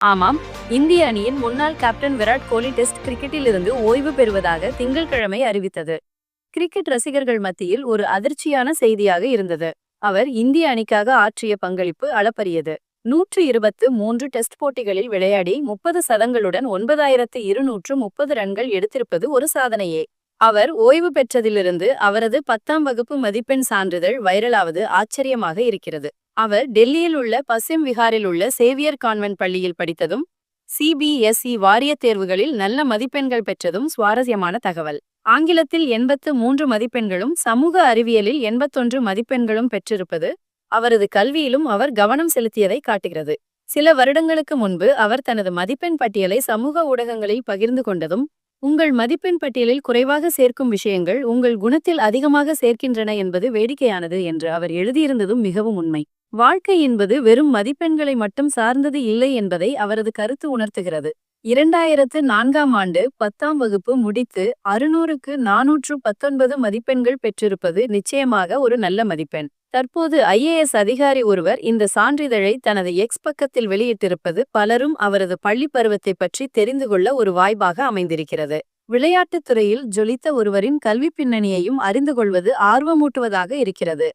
ஆமாம், இந்திய அணியின் முன்னாள் கேப்டன் விராட் கோலி டெஸ்ட் கிரிக்கெட்டில் இருந்து ஓய்வு பெறுவதாக திங்கட்கிழமை அறிவித்தது. கிரிக்கெட் ரசிகர்கள் மத்தியில் ஒரு அதிர்ச்சியான செய்தியாக இருந்தது. அவர் இந்திய அணிக்காக ஆற்றிய பங்களிப்பு அளப்பரியது. 123 டெஸ்ட் போட்டிகளில் விளையாடி 30 சதங்களுடன் 9230 ரன்கள் எடுத்திருப்பது ஒரு சாதனையே. அவர் ஓய்வு பெற்றதிலிருந்து அவரது 10ஆம் வகுப்பு மதிப்பெண் சான்றிதழ் வைரலாவது ஆச்சரியமாக இருக்கிறது. அவர் டெல்லியில் உள்ள பசிம் விஹாரில் உள்ள சேவியர் கான்வென்ட் பள்ளியில் படித்ததும் சிபிஎஸ்இ வாரிய தேர்வுகளில் நல்ல மதிப்பெண்கள் பெற்றதும் சுவாரஸ்யமான தகவல். ஆங்கிலத்தில் 83 மதிப்பெண்களும் சமூக அறிவியலில் 81 மதிப்பெண்களும் பெற்றிருப்பது அவரது கல்வியிலும் அவர் கவனம் செலுத்தியதை காட்டுகிறது. சில வருடங்களுக்கு முன்பு அவர் தனது மதிப்பெண் பட்டியலை சமூக ஊடகங்களில் பகிர்ந்து கொண்டதும், உங்கள் மதிப்பெண் பட்டியலில் குறைவாக சேர்க்கும் விஷயங்கள் உங்கள் குணத்தில் அதிகமாக சேர்க்கின்றன என்பது வேடிக்கையானது என்று அவர் எழுதியிருந்ததும் மிகவும் உண்மை. வாழ்க்கை என்பது வெறும் மதிப்பெண்களை மட்டும் சார்ந்தது இல்லை என்பதை அவரது கருத்து உணர்த்துகிறது. 2004ஆம் ஆண்டு 10ஆம் வகுப்பு முடித்து 600க்கு 419 மதிப்பெண்கள் பெற்றிருப்பது நிச்சயமாக ஒரு நல்ல மதிப்பெண். தற்போது ஐஏஎஸ் அதிகாரி ஒருவர் இந்த சான்றிதழை தனது எக்ஸ் பக்கத்தில் வெளியிட்டிருப்பது பலரும் அவரது பள்ளி பருவத்தை பற்றி தெரிந்து கொள்ள ஒரு வாய்ப்பாக அமைந்திருக்கிறது. விளையாட்டுத் துறையில் ஜொலித்த ஒருவரின் கல்வி பின்னணியையும் அறிந்து கொள்வது ஆர்வமூட்டுவதாக இருக்கிறது.